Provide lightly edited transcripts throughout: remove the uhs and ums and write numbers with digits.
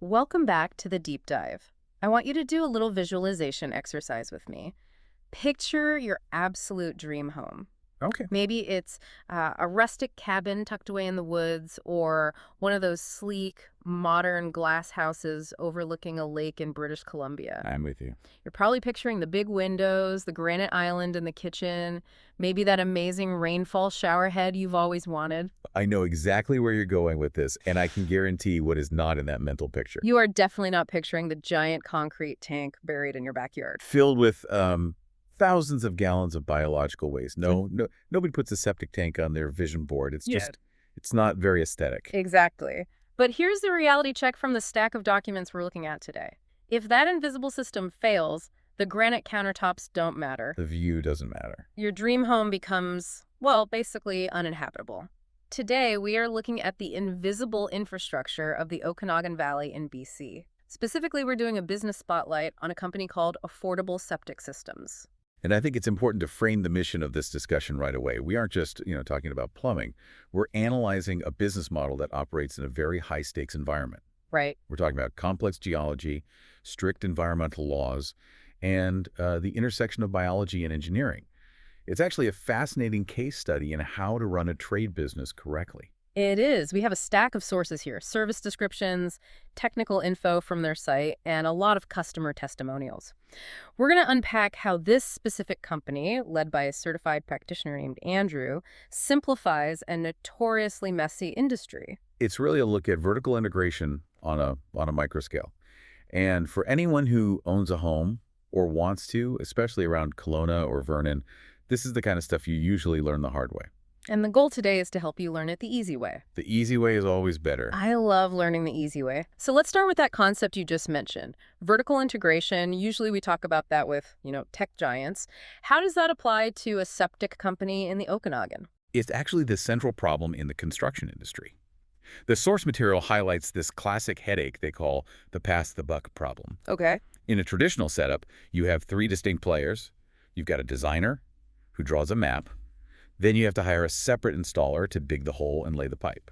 Welcome back to the deep dive. I want you to do a little visualization exercise with me. Picture your absolute dream home. Okay. Maybe it's a rustic cabin tucked away in the woods or one of those sleek, modern glass houses overlooking a lake in British Columbia. I'm with you. You're probably picturing the big windows, the granite island in the kitchen, maybe that amazing rainfall shower head you've always wanted. I know exactly where you're going with this, and I can guarantee what is not in that mental picture. You are definitely not picturing the giant concrete tank buried in your backyard. Filled with thousands of gallons of biological waste. Nobody puts a septic tank on their vision board. Yeah. It's not very aesthetic. Exactly. But here's the reality check from the stack of documents we're looking at today. If that invisible system fails, the granite countertops don't matter. The view doesn't matter. Your dream home becomes, well, basically uninhabitable. Today, we are looking at the invisible infrastructure of the Okanagan Valley in BC. Specifically, we're doing a business spotlight on a company called Affordable Septic Systems. And I think it's important to frame the mission of this discussion right away. We aren't just, talking about plumbing. We're analyzing a business model that operates in a very high-stakes environment. Right. We're talking about complex geology, strict environmental laws, and the intersection of biology and engineering. It's actually a fascinating case study in how to run a trade business correctly. It is. We have a stack of sources here, service descriptions, technical info from their site, and a lot of customer testimonials. We're going to unpack how this specific company, led by a certified practitioner named Andrew, simplifies a notoriously messy industry. It's really a look at vertical integration on a micro scale. And for anyone who owns a home or wants to, especially around Kelowna or Vernon, this is the kind of stuff you usually learn the hard way. And the goal today is to help you learn it the easy way. The easy way is always better. I love learning the easy way. So let's start with that concept you just mentioned. Vertical integration, usually we talk about that with, tech giants. How does that apply to a septic company in the Okanagan? It's actually the central problem in the construction industry. The source material highlights this classic headache they call the pass the buck problem. Okay. In a traditional setup, you have three distinct players. You've got a designer who draws a map. Then you have to hire a separate installer to dig the hole and lay the pipe.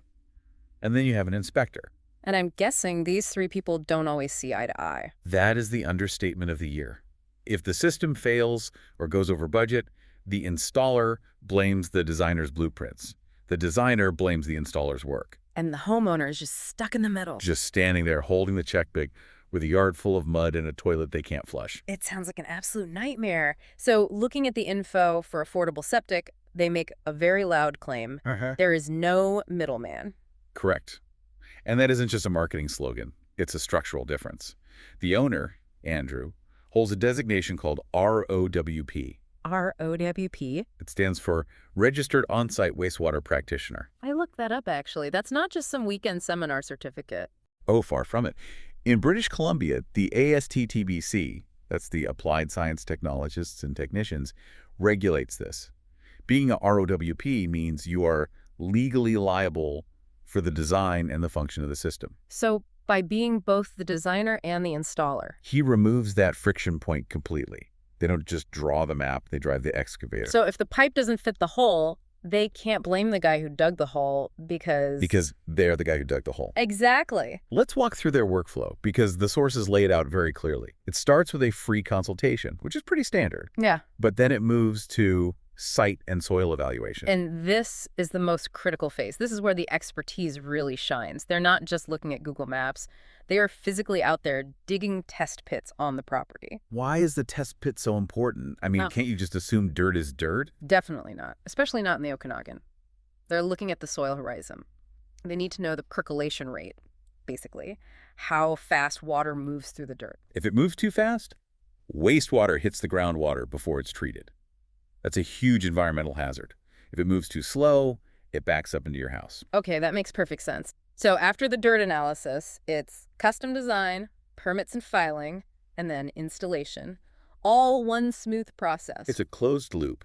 And then you have an inspector. And I'm guessing these three people don't always see eye to eye. That is the understatement of the year. If the system fails or goes over budget, the installer blames the designer's blueprints. The designer blames the installer's work. And the homeowner is just stuck in the middle. Just standing there holding the checkbook with a yard full of mud and a toilet they can't flush. It sounds like an absolute nightmare. So looking at the info for Affordable Septic, they make a very loud claim. There is no middleman. Correct. And that isn't just a marketing slogan. It's a structural difference. The owner, Andrew, holds a designation called ROWP. ROWP? It stands for Registered Onsite Wastewater Practitioner. I looked that up, actually. That's not just some weekend seminar certificate. Oh, far from it. In British Columbia, the ASTTBC, that's the Applied Science Technologists and Technicians, regulates this. Being a ROWP means you are legally liable for the design and the function of the system. So by being both the designer and the installer. He removes that friction point completely. They don't just draw the map, they drive the excavator. So if the pipe doesn't fit the hole, they can't blame the guy who dug the hole because... Because they're the guy who dug the hole. Exactly. Let's walk through their workflow because the sources lay it out very clearly. It starts with a free consultation, which is pretty standard. Yeah. But then it moves to site and soil evaluation. And this is the most critical phase. This is where the expertise really shines. They're not just looking at Google Maps. They are physically out there digging test pits on the property. Why is the test pit so important? I mean, can't you just assume dirt is dirt? Definitely not, especially not in the Okanagan. They're looking at the soil horizon. They need to know the percolation rate, basically, how fast water moves through the dirt. If it moves too fast, wastewater hits the groundwater before it's treated. That's a huge environmental hazard. If it moves too slow, it backs up into your house. Okay, that makes perfect sense. So after the dirt analysis, it's custom design, permits and filing, and then installation. All one smooth process. It's a closed loop.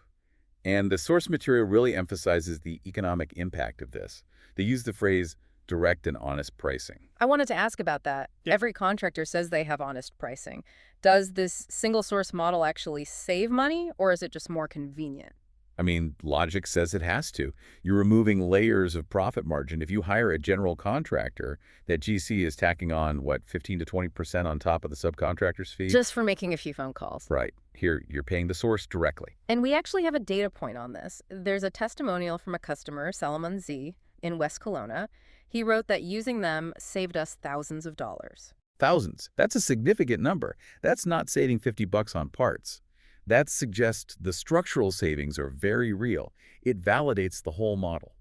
And the source material really emphasizes the economic impact of this. They use the phrase direct and honest pricing. I wanted to ask about that. Yeah. Every contractor says they have honest pricing. Does this single source model actually save money, or is it just more convenient? I mean, logic says it has to. You're removing layers of profit margin. If you hire a general contractor, that GC is tacking on, what, 15 to 20% on top of the subcontractor's fee? Just for making a few phone calls. Right. Here, you're paying the source directly. And we actually have a data point on this. There's a testimonial from a customer, Salomon Z, in West Kelowna. He wrote that using them saved us thousands of dollars. Thousands. That's a significant number. That's not saving $50 on parts. That suggests the structural savings are very real. It validates the whole model.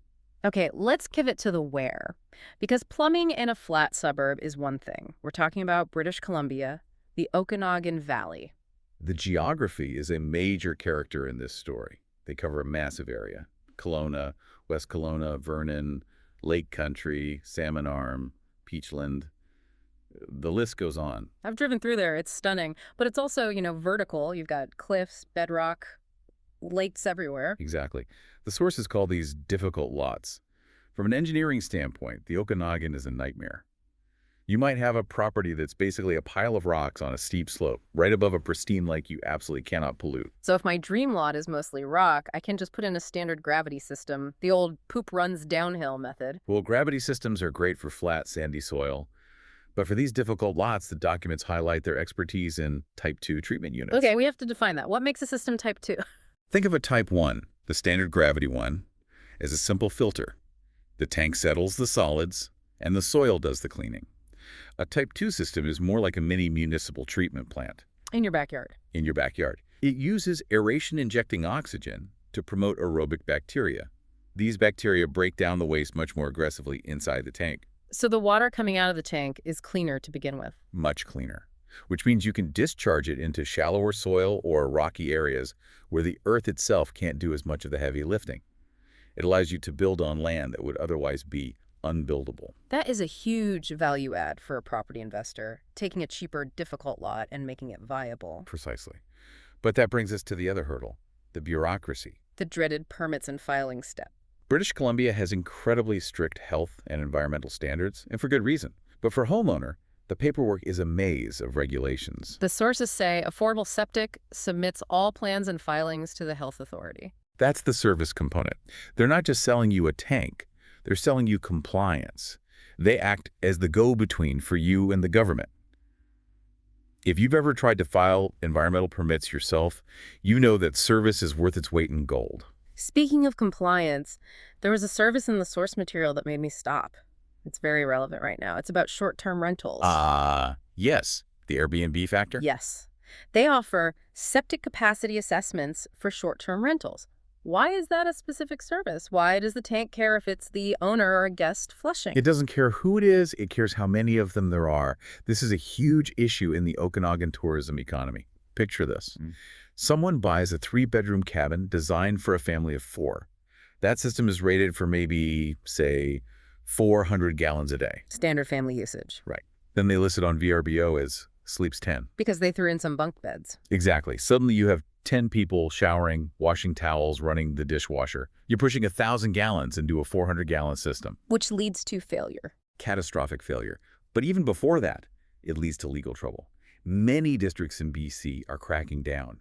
Okay, let's pivot to the where. Because plumbing in a flat suburb is one thing. We're talking about British Columbia, the Okanagan Valley. The geography is a major character in this story. They cover a massive area. Kelowna, West Kelowna, Vernon, Lake Country, Salmon Arm, Peachland. The list goes on. I've driven through there. It's stunning. But it's also, vertical. You've got cliffs, bedrock, lakes everywhere. Exactly. The sources call these difficult lots. From an engineering standpoint, the Okanagan is a nightmare. You might have a property that's basically a pile of rocks on a steep slope, right above a pristine lake you absolutely cannot pollute. So if my dream lot is mostly rock, I can just put in a standard gravity system, the old poop runs downhill method. Well, gravity systems are great for flat, sandy soil. But for these difficult lots, the documents highlight their expertise in Type 2 treatment units. Okay, we have to define that. What makes a system Type 2? Think of a Type 1, the standard gravity one, as a simple filter. The tank settles the solids, and the soil does the cleaning. A Type 2 system is more like a mini municipal treatment plant. In your backyard. In your backyard. It uses aeration-injecting oxygen to promote aerobic bacteria. These bacteria break down the waste much more aggressively inside the tank. So the water coming out of the tank is cleaner to begin with. Much cleaner, which means you can discharge it into shallower soil or rocky areas where the earth itself can't do as much of the heavy lifting. It allows you to build on land that would otherwise be unbuildable. That is a huge value add for a property investor, taking a cheaper, difficult lot and making it viable. Precisely. But that brings us to the other hurdle, the bureaucracy. The dreaded permits and filing step. British Columbia has incredibly strict health and environmental standards, and for good reason. But for a homeowner, the paperwork is a maze of regulations. The sources say Affordable Septic submits all plans and filings to the health authority. That's the service component. They're not just selling you a tank, they're selling you compliance. They act as the go-between for you and the government. If you've ever tried to file environmental permits yourself, you know that service is worth its weight in gold. Speaking of compliance, there was a service in the source material that made me stop. It's very relevant right now. It's about short-term rentals. Yes. The Airbnb factor? Yes. They offer septic capacity assessments for short-term rentals. Why is that a specific service? Why does the tank care if it's the owner or a guest flushing? It doesn't care who it is. It cares how many of them there are. This is a huge issue in the Okanagan tourism economy. Picture this. Someone buys a 3-bedroom cabin designed for a family of 4. That system is rated for maybe, say, 400 gallons a day. Standard family usage. Right. Then they list it on VRBO as sleeps 10. Because they threw in some bunk beds. Exactly. Suddenly you have 10 people showering, washing towels, running the dishwasher. You're pushing 1,000 gallons into a 400-gallon system. Which leads to failure. Catastrophic failure. But even before that, it leads to legal trouble. Many districts in BC are cracking down.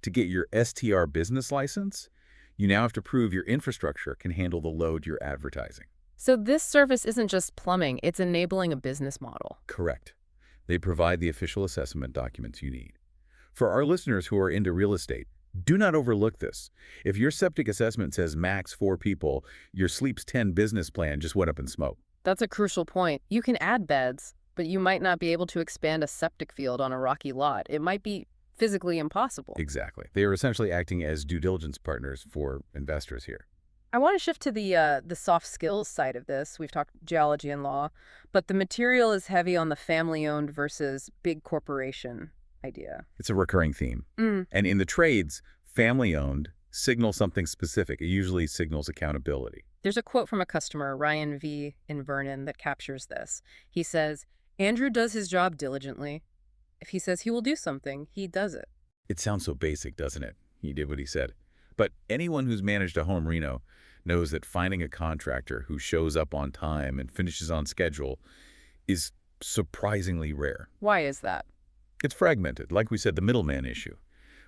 To get your STR business license, you now have to prove your infrastructure can handle the load you're advertising. So this service isn't just plumbing, it's enabling a business model. Correct. They provide the official assessment documents you need. For our listeners who are into real estate, do not overlook this. If your septic assessment says max 4 people, your Sleeps 10 business plan just went up in smoke. That's a crucial point. You can add beds, but you might not be able to expand a septic field on a rocky lot. It might be physically impossible. Exactly. They are essentially acting as due diligence partners for investors here. I want to shift to the soft skills side of this. We've talked geology and law, but the material is heavy on the family-owned versus big corporation idea. It's a recurring theme. And in the trades, family-owned signals something specific. It usually signals accountability. There's a quote from a customer, Ryan V. in Vernon, that captures this. He says, "Andrew does his job diligently. If he says he will do something, he does it." It sounds so basic, doesn't it? He did what he said. But anyone who's managed a home reno knows that finding a contractor who shows up on time and finishes on schedule is surprisingly rare. Why is that? It's fragmented. Like we said, the middleman issue.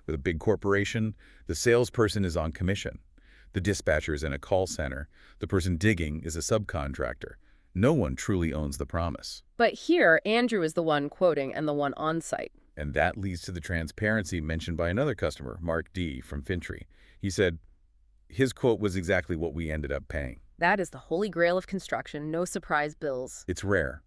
With a big corporation, the salesperson is on commission. The dispatcher is in a call center. The person digging is a subcontractor. No one truly owns the promise. But here, Andrew is the one quoting and the one on site. And that leads to the transparency mentioned by another customer, Mark D. from Fintry. He said his quote was exactly what we ended up paying. That is the holy grail of construction, no surprise bills. It's rare,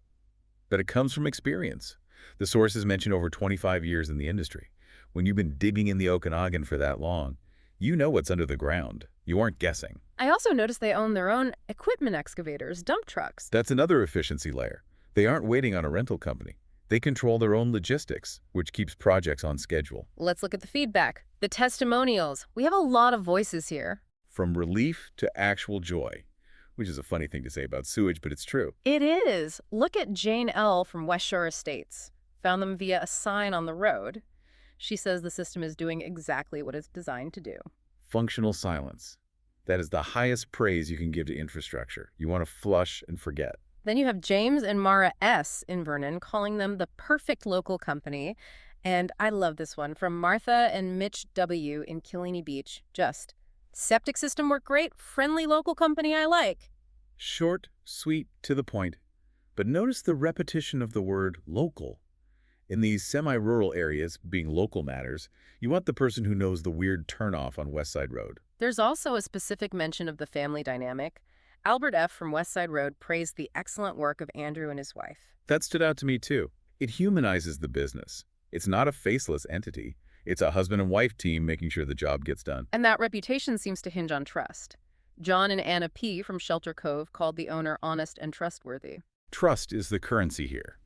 but it comes from experience. The source has mentioned over 25 years in the industry. When you've been digging in the Okanagan for that long, you know what's under the ground. You aren't guessing. I also noticed they own their own equipment excavators, dump trucks. That's another efficiency layer. They aren't waiting on a rental company. They control their own logistics, which keeps projects on schedule. Let's look at the feedback. The testimonials. We have a lot of voices here. From relief to actual joy, which is a funny thing to say about sewage, but it's true. It is. Look at Jane L. from West Shore Estates. Found them via a sign on the road. She says the system is doing exactly what it's designed to do. Functional silence. That is the highest praise you can give to infrastructure. You want to flush and forget. Then you have James and Mara S. in Vernon calling them the perfect local company. And I love this one from Martha and Mitch W. in Killini Beach. Just, septic system work great, friendly local company I like. Short, sweet, to the point. But notice the repetition of the word local. In these semi-rural areas, being local matters, you want the person who knows the weird turnoff on West Side Road. There's also a specific mention of the family dynamic. Albert F. from West Side Road praised the excellent work of Andrew and his wife. That stood out to me too. It humanizes the business. It's not a faceless entity. It's a husband and wife team making sure the job gets done. And that reputation seems to hinge on trust. John and Anna P. from Shelter Cove called the owner honest and trustworthy. Trust is the currency here.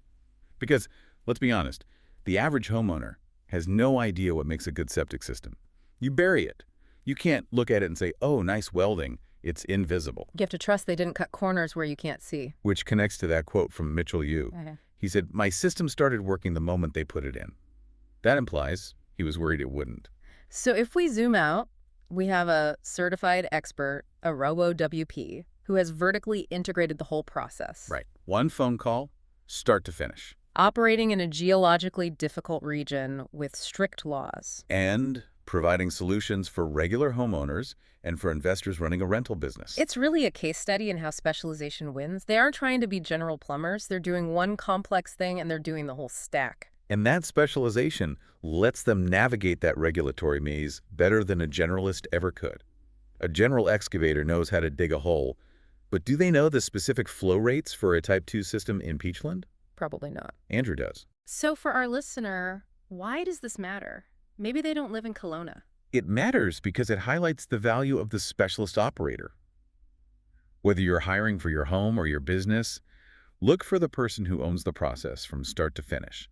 Because, let's be honest, the average homeowner has no idea what makes a good septic system. You bury it. You can't look at it and say, oh, nice welding. It's invisible. You have to trust they didn't cut corners where you can't see. Which connects to that quote from Mitchell Yu. He said, my system started working the moment they put it in. That implies he was worried it wouldn't. So if we zoom out, we have a certified expert, a ROWP, who has vertically integrated the whole process. Right. One phone call, start to finish. Operating in a geologically difficult region with strict laws. And providing solutions for regular homeowners and for investors running a rental business. It's really a case study in how specialization wins. They aren't trying to be general plumbers. They're doing one complex thing and they're doing the whole stack. And that specialization lets them navigate that regulatory maze better than a generalist ever could. A general excavator knows how to dig a hole, but do they know the specific flow rates for a Type 2 system in Peachland? Probably not. Andrew does. So for our listener, why does this matter? Maybe they don't live in Kelowna. It matters because it highlights the value of the specialist operator. Whether you're hiring for your home or your business, look for the person who owns the process from start to finish.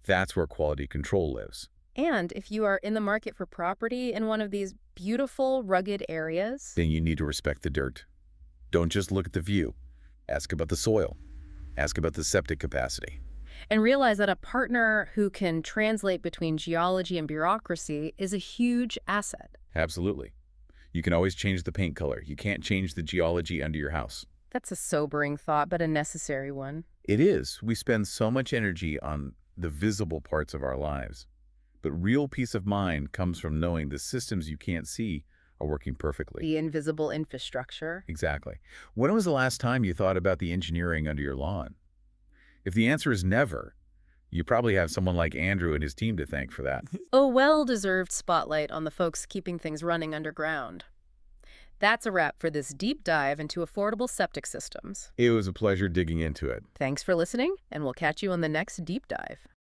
That's where quality control lives. And if you are in the market for property in one of these beautiful, rugged areas, then you need to respect the dirt. Don't just look at the view. Ask about the soil. Ask about the septic capacity. And realize that a partner who can translate between geology and bureaucracy is a huge asset. Absolutely. You can always change the paint color. You can't change the geology under your house. That's a sobering thought, but a necessary one. It is. We spend so much energy on the visible parts of our lives. But real peace of mind comes from knowing the systems you can't see are working perfectly. The invisible infrastructure. Exactly. When was the last time you thought about the engineering under your lawn? If the answer is never, you probably have someone like Andrew and his team to thank for that. A well-deserved spotlight on the folks keeping things running underground. That's a wrap for this deep dive into affordable septic systems. It was a pleasure digging into it. Thanks for listening, and we'll catch you on the next deep dive.